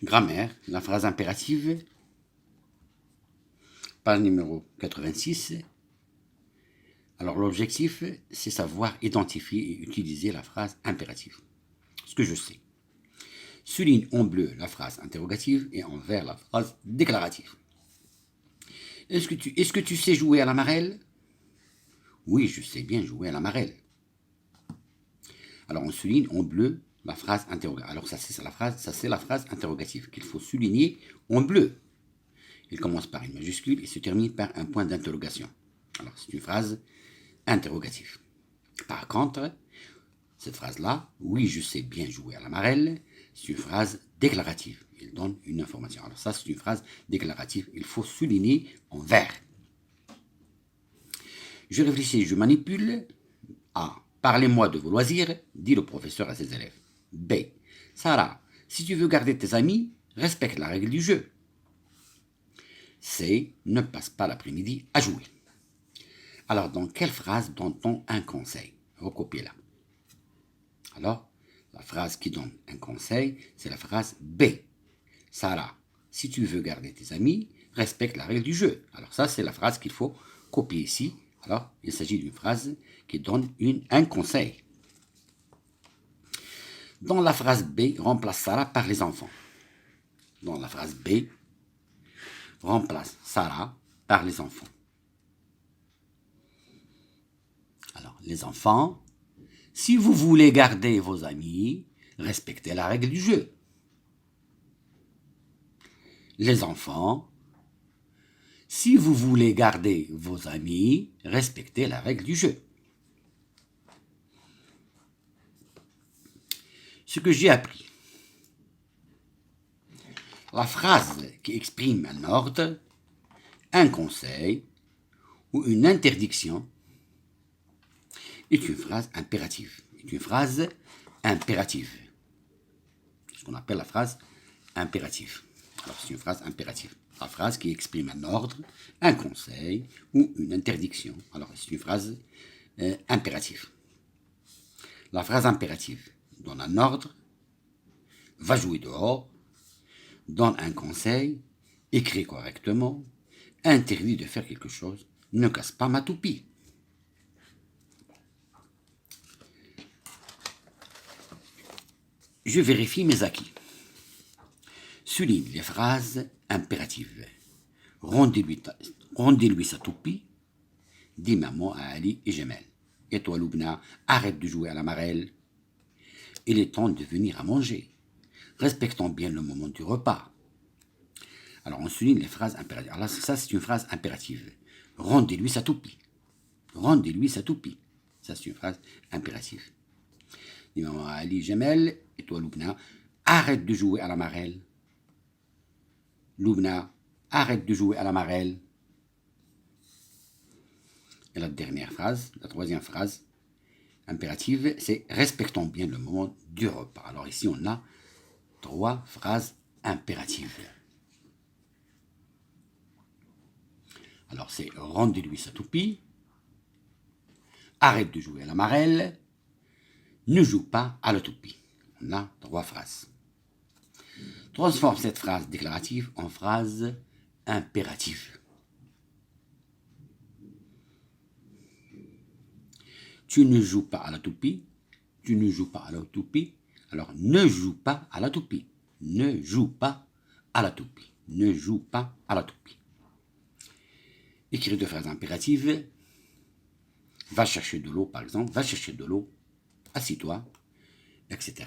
Grammaire, la phrase impérative, page numéro 86. Alors l'objectif, c'est savoir identifier et utiliser la phrase impérative. Ce que je sais. Souligne en bleu la phrase interrogative et en vert la phrase déclarative. Est-ce que tu sais jouer à la marelle? Oui, je sais bien jouer à la marelle. Alors on souligne en bleu la phrase interrogative. Alors ça c'est la phrase interrogative qu'il faut souligner en bleu. Il commence par une majuscule et se termine par un point d'interrogation. Alors c'est une phrase interrogative. Par contre, cette phrase-là, oui, je sais bien jouer à la marelle, c'est une phrase déclarative. Il donne une information. Alors ça, c'est une phrase déclarative. Il faut souligner en vert. Je réfléchis, je manipule. A. Parlez-moi de vos loisirs, dit le professeur à ses élèves. B. Sarah, si tu veux garder tes amis, respecte la règle du jeu. C. Ne passe pas l'après-midi à jouer. Alors, dans quelle phrase donne-t-on un conseil? Recopiez-la. Alors, la phrase qui donne un conseil, c'est la phrase B. Sarah, si tu veux garder tes amis, respecte la règle du jeu. Alors ça, c'est la phrase qu'il faut copier ici. Alors, il s'agit d'une phrase qui donne un conseil. Dans la phrase B, remplace Sarah par les enfants. Dans la phrase B, remplace Sarah par les enfants. Alors, les enfants, si vous voulez garder vos amis, respectez la règle du jeu. Les enfants, si vous voulez garder vos amis, respectez la règle du jeu. Ce que j'ai appris. La phrase qui exprime un ordre, un conseil ou une interdiction est une phrase impérative. C'est une phrase impérative. C'est ce qu'on appelle la phrase impérative. Alors, c'est une phrase impérative. La phrase qui exprime un ordre, un conseil ou une interdiction. Alors, c'est une phrase impérative. La phrase impérative donne un ordre, va jouer dehors, donne un conseil, écrit correctement, interdit de faire quelque chose, ne casse pas ma toupie. Je vérifie mes acquis. Souligne les phrases impératives. Rendez-lui sa toupie, dit maman à Ali et Jamel. Et toi, Loubna, arrête de jouer à la marelle. Il est temps de venir à manger. Respectons bien le moment du repas. Alors, on souligne les phrases impératives. Alors là, ça, c'est une phrase impérative. Rendez-lui sa toupie. Rendez-lui sa toupie. Ça, c'est une phrase impérative. Dit maman à Ali et Jamel. Et toi, Loubna, arrête de jouer à la marelle. Loubna, arrête de jouer à la marelle. Et la dernière phrase, la troisième phrase impérative, c'est respectons bien le moment du repas. Alors ici, on a 3 phrases impératives. Alors c'est rendez-lui sa toupie, arrête de jouer à la marelle, ne joue pas à la toupie. On a 3 phrases. Transforme cette phrase déclarative en phrase impérative. Tu ne joues pas à la toupie, tu ne joues pas à la toupie, alors ne joue pas à la toupie. Ne joue pas à la toupie. Ne joue pas à la toupie. Écrire 2 phrases impératives. Va chercher de l'eau, par exemple. Va chercher de l'eau. Assis-toi, etc.